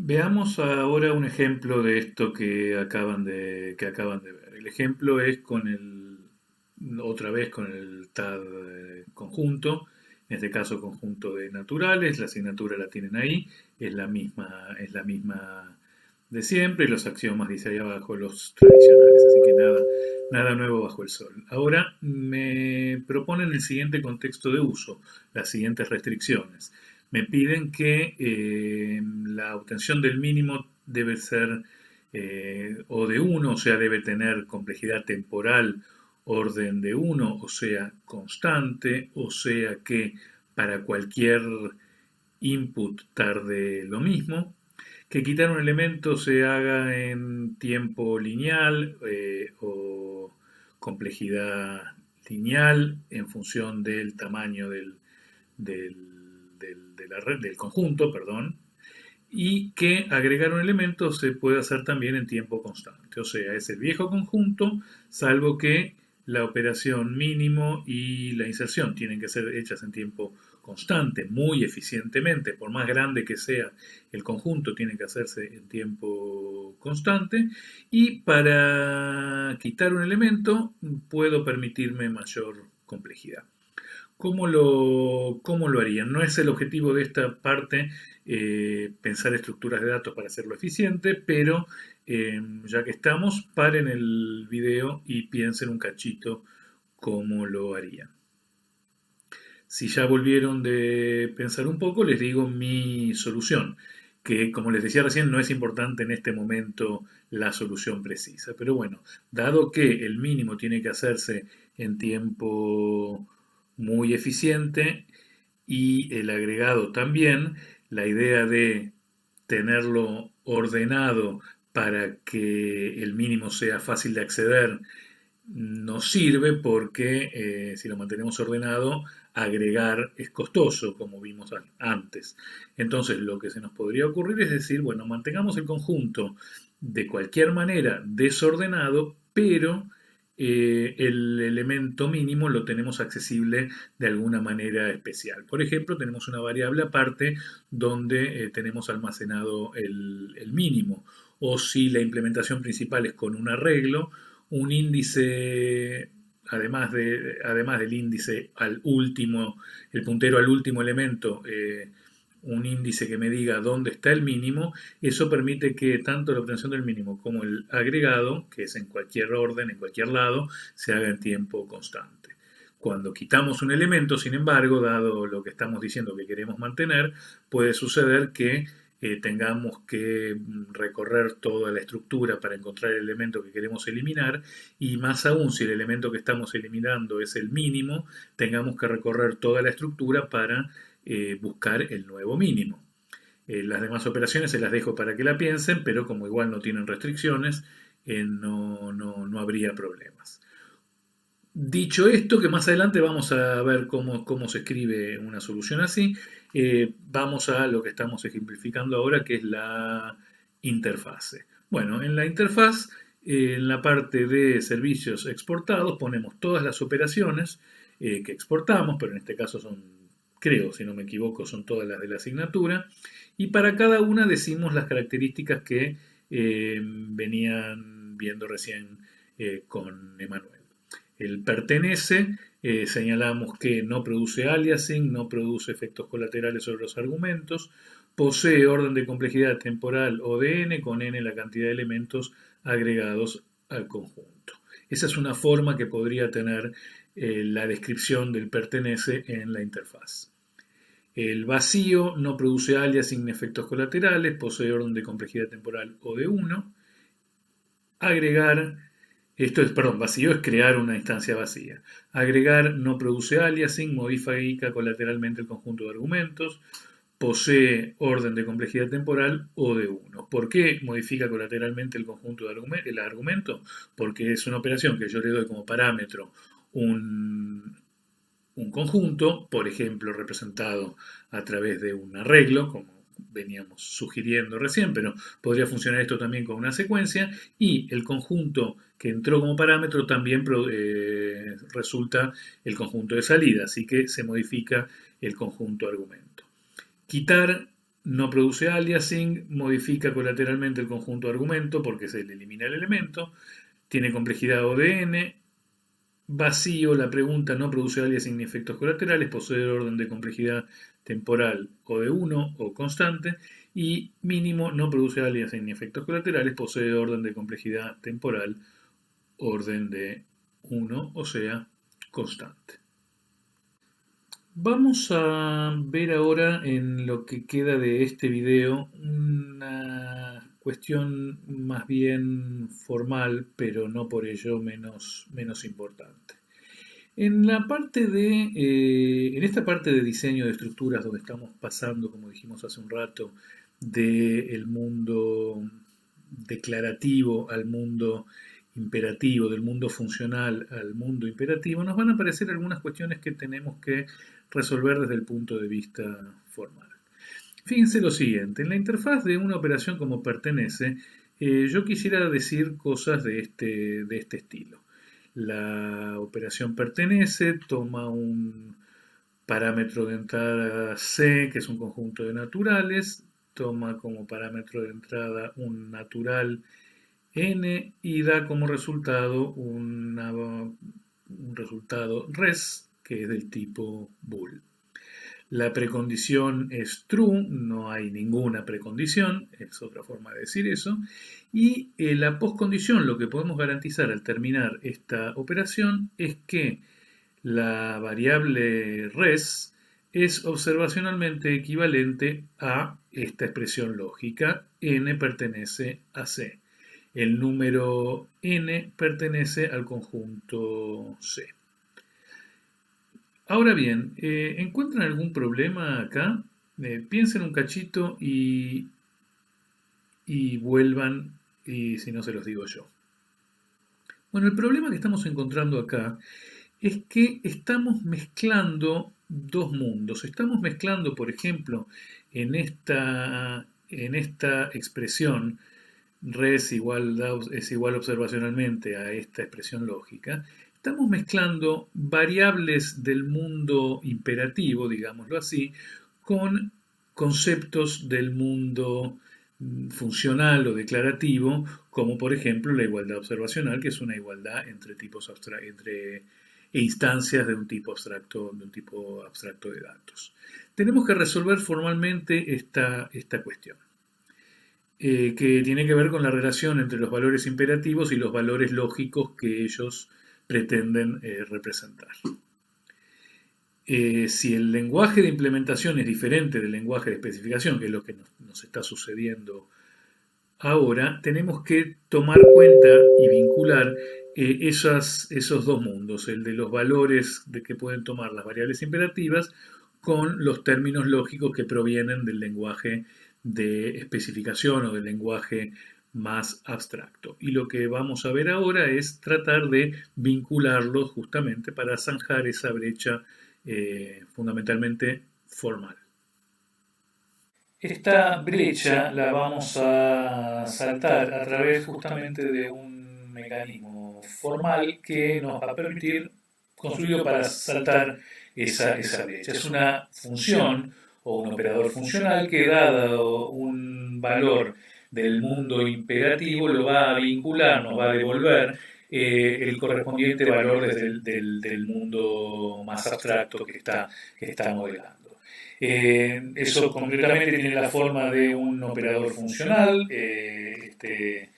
Veamos ahora un ejemplo de esto que acaban de ver. El ejemplo es otra vez con el TAD conjunto, en este caso conjunto de naturales, la asignatura la tienen ahí, es la misma de siempre, y los axiomas dice ahí abajo, los tradicionales, así que nada nuevo bajo el sol. Ahora me proponen el siguiente contexto de uso, las siguientes restricciones. Me piden que la obtención del mínimo debe ser o de uno, o sea, debe tener complejidad temporal, orden de uno, o sea, constante, o sea que para cualquier input tarde lo mismo, que quitar un elemento se haga en tiempo lineal o complejidad lineal en función del tamaño del, de la red, del conjunto, perdón, y que agregar un elemento se puede hacer también en tiempo constante. O sea, es el viejo conjunto, salvo que la operación mínimo y la inserción tienen que ser hechas en tiempo constante, muy eficientemente, por más grande que sea el conjunto, tiene que hacerse en tiempo constante. Y para quitar un elemento, puedo permitirme mayor complejidad. ¿Cómo lo harían? No es el objetivo de esta parte pensar estructuras de datos para hacerlo eficiente, pero ya que estamos, paren el video y piensen un cachito cómo lo harían. Si ya volvieron de pensar un poco, les digo mi solución, que como les decía recién, no es importante en este momento la solución precisa. Pero bueno, dado que el mínimo tiene que hacerse en tiempo muy eficiente y el agregado también, la idea de tenerlo ordenado para que el mínimo sea fácil de acceder nos sirve porque si lo mantenemos ordenado, agregar es costoso, como vimos antes. Entonces, lo que se nos podría ocurrir es decir, bueno, mantengamos el conjunto de cualquier manera desordenado, pero el elemento mínimo lo tenemos accesible de alguna manera especial. Por ejemplo, tenemos una variable aparte donde tenemos almacenado el mínimo. O si la implementación principal es con un arreglo, un índice, además del índice al último, el puntero al último elemento, un índice que me diga dónde está el mínimo, eso permite que tanto la obtención del mínimo como el agregado, que es en cualquier orden, en cualquier lado, se haga en tiempo constante. Cuando quitamos un elemento, sin embargo, dado lo que estamos diciendo que queremos mantener, puede suceder que tengamos que recorrer toda la estructura para encontrar el elemento que queremos eliminar y más aún si el elemento que estamos eliminando es el mínimo, tengamos que recorrer toda la estructura para buscar el nuevo mínimo. Las demás operaciones se las dejo para que la piensen, pero como igual no tienen restricciones, no habría problemas. Dicho esto, que más adelante vamos a ver cómo se escribe una solución así, vamos a lo que estamos ejemplificando ahora, que es la interfase. Bueno, en la interfaz, en la parte de servicios exportados, ponemos todas las operaciones que exportamos, pero en este caso son, creo, si no me equivoco, son todas las de la asignatura, y para cada una decimos las características que venían viendo recién con Emanuel. El pertenece, señalamos que no produce aliasing, no produce efectos colaterales sobre los argumentos, posee orden de complejidad temporal o de n, con n la cantidad de elementos agregados al conjunto. Esa es una forma que podría tener la descripción del pertenece en la interfaz. El vacío no produce aliasing ni efectos colaterales, posee orden de complejidad temporal o de 1. Agregar vacío es crear una instancia vacía. Agregar no produce aliasing, modifica colateralmente el conjunto de argumentos, posee orden de complejidad temporal o de 1. ¿Por qué modifica colateralmente el conjunto de argumentos? Porque es una operación que yo le doy como parámetro un conjunto, por ejemplo, representado a través de un arreglo, como veníamos sugiriendo recién, pero podría funcionar esto también con una secuencia, y el conjunto que entró como parámetro también resulta el conjunto de salida, así que se modifica el conjunto argumento. Quitar no produce aliasing, modifica colateralmente el conjunto de argumento porque se le elimina el elemento, tiene complejidad O de n, vacío, la pregunta no produce aliasing ni efectos colaterales, posee orden de complejidad temporal o de 1 o constante, y mínimo no produce aliasing ni efectos colaterales, posee orden de complejidad temporal, orden de 1, o sea, constante. Vamos a ver ahora en lo que queda de este video una cuestión más bien formal, pero no por ello menos importante. En esta parte de diseño de estructuras donde estamos pasando, como dijimos hace un rato, del mundo declarativo al mundo imperativo, del mundo funcional al mundo imperativo, nos van a aparecer algunas cuestiones que tenemos que resolver desde el punto de vista formal. Fíjense lo siguiente, en la interfaz de una operación como pertenece, yo quisiera decir cosas de este estilo. La operación pertenece, toma un parámetro de entrada C, que es un conjunto de naturales, toma como parámetro de entrada un natural N y da como resultado un resultado res, que es del tipo bool. La precondición es true, no hay ninguna precondición, es otra forma de decir eso. Y la postcondición, lo que podemos garantizar al terminar esta operación es que la variable res es observacionalmente equivalente a esta expresión lógica, n pertenece a C. El número n pertenece al conjunto C. Ahora bien, ¿encuentran algún problema acá? Piensen un cachito y vuelvan, y si no se los digo yo. Bueno, el problema que estamos encontrando acá es que estamos mezclando dos mundos. Estamos mezclando, por ejemplo, en esta expresión, res es igual observacionalmente a esta expresión lógica, estamos mezclando variables del mundo imperativo, digámoslo así, con conceptos del mundo funcional o declarativo, como por ejemplo la igualdad observacional, que es una igualdad entre tipos entre instancias de un tipo abstracto de datos. Tenemos que resolver formalmente esta cuestión. Que tiene que ver con la relación entre los valores imperativos y los valores lógicos que ellos pretenden representar. Si el lenguaje de implementación es diferente del lenguaje de especificación, que es lo que nos está sucediendo ahora, tenemos que tomar cuenta y vincular esos dos mundos, el de los valores de que pueden tomar las variables imperativas con los términos lógicos que provienen del lenguaje de especificación o del lenguaje más abstracto. Y lo que vamos a ver ahora es tratar de vincularlos justamente para zanjar esa brecha fundamentalmente formal. Esta brecha la vamos a saltar a través justamente de un mecanismo formal que nos va a permitir, construido para saltar esa brecha. Es una función o un operador funcional que, dado un valor del mundo imperativo, lo va a vincular, nos va a devolver el correspondiente valor desde del mundo más abstracto que está modelando. Eso concretamente tiene la forma de un operador funcional, este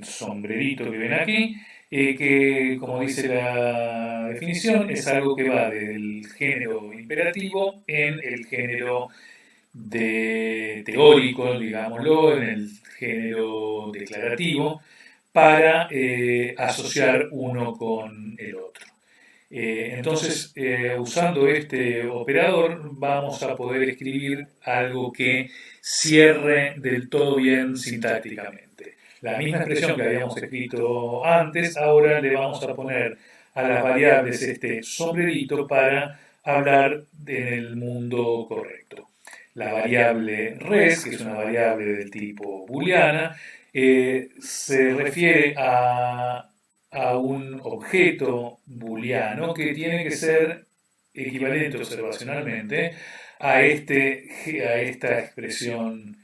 sombrerito que ven aquí, que como dice la definición es algo que va del género imperativo en el género teórico, digámoslo, en el género declarativo, para asociar uno con el otro. Entonces, usando este operador, vamos a poder escribir algo que cierre del todo bien sintácticamente. La misma expresión que habíamos escrito antes, ahora le vamos a poner a las variables este sombrerito para hablar del mundo correcto. La variable res, que es una variable del tipo booleana, se refiere a un objeto booleano que tiene que ser equivalente observacionalmente a esta expresión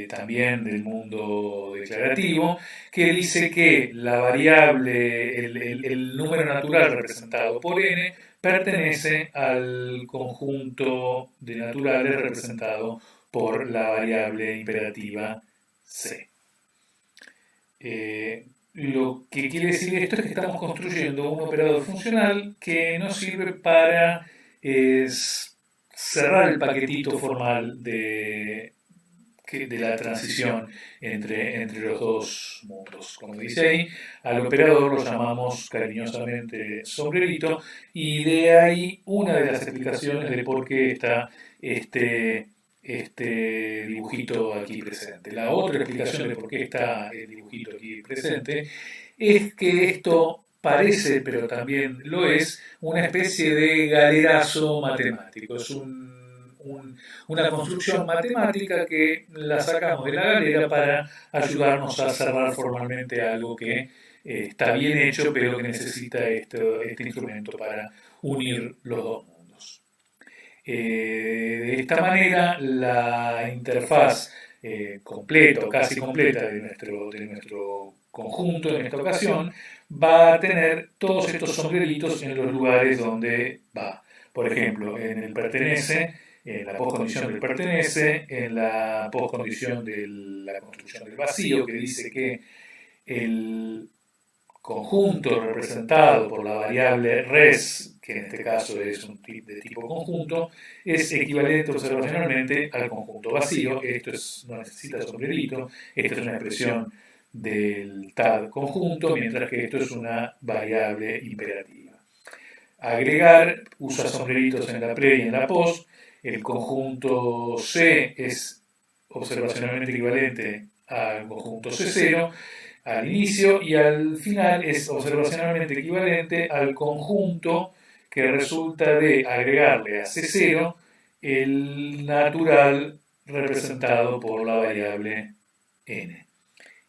también del mundo declarativo, que dice que la variable, el número natural representado por n, pertenece al conjunto de naturales representado por la variable imperativa c. Lo que quiere decir esto es que estamos construyendo un operador funcional que nos sirve para cerrar el paquetito formal de la transición entre los dos mundos. Como dice ahí, al operador lo llamamos cariñosamente sombrerito, y de ahí una de las explicaciones de por qué está este dibujito aquí presente. La otra explicación de por qué está el dibujito aquí presente es que esto parece, pero también lo es, una especie de galerazo matemático. Es una construcción matemática que la sacamos de la galera para ayudarnos a cerrar formalmente algo que está bien hecho, pero que necesita este instrumento para unir los dos mundos. De esta manera, la interfaz completa o casi completa de nuestro conjunto en esta ocasión va a tener todos estos sombreritos en los lugares donde va. Por ejemplo, en el pertenece, en la postcondición del pertenece, en la postcondición de la construcción del vacío, que dice que el conjunto representado por la variable res, que en este caso es un de tipo conjunto, es equivalente observacionalmente al conjunto vacío. Esto no necesita sombrerito, esto es una expresión del tal conjunto, mientras que esto es una variable imperativa. Agregar usa sombreritos en la pre y en la post. El conjunto C es observacionalmente equivalente al conjunto C0 al inicio, y al final es observacionalmente equivalente al conjunto que resulta de agregarle a C0 el natural representado por la variable n.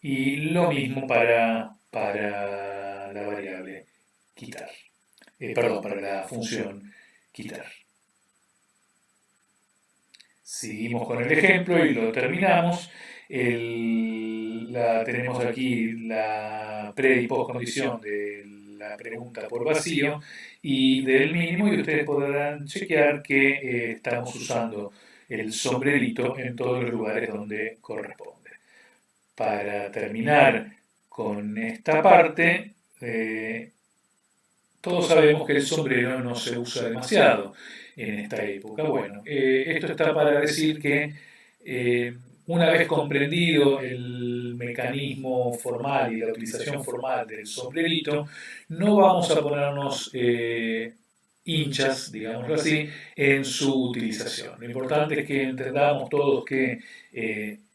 Y lo mismo para la variable quitar. Para la función quitar. Seguimos con el ejemplo y lo terminamos. Tenemos aquí la pre y postcondición de la pregunta por vacío y del mínimo, y ustedes podrán chequear que estamos usando el sombrerito en todos los lugares donde corresponde. Para terminar con esta parte, todos sabemos que el sombrero no se usa demasiado en esta época. Bueno, esto está para decir que una vez comprendido el mecanismo formal y la utilización formal del sombrerito, no vamos a ponernos hinchas, digámoslo así, en su utilización. Lo importante es que entendamos todos que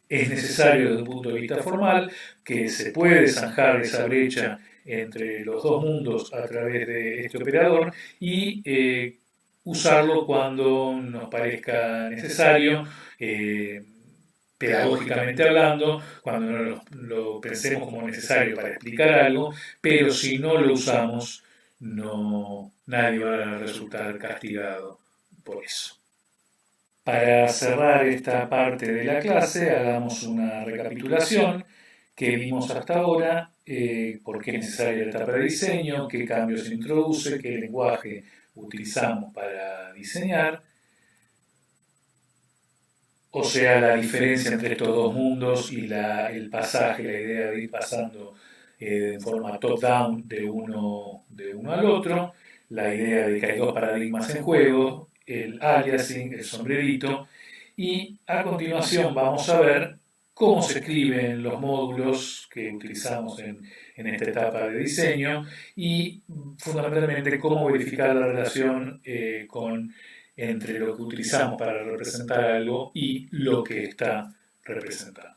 es necesario desde un punto de vista formal, que se puede zanjar esa brecha entre los dos mundos a través de este operador y usarlo cuando nos parezca necesario, pedagógicamente hablando, cuando lo pensemos como necesario para explicar algo, pero si no lo usamos, nadie va a resultar castigado por eso. Para cerrar esta parte de la clase, hagamos una recapitulación que vimos hasta ahora, por qué es necesaria la etapa de diseño, qué cambios se introduce, qué lenguaje utilizamos para diseñar, o sea, la diferencia entre estos dos mundos y el pasaje, la idea de ir pasando en forma top-down de uno al otro, la idea de que hay dos paradigmas en juego, el aliasing, el sombrerito, y a continuación vamos a ver cómo se escriben los módulos que utilizamos en esta etapa de diseño y fundamentalmente cómo verificar la relación entre lo que utilizamos para representar algo y lo que está representando.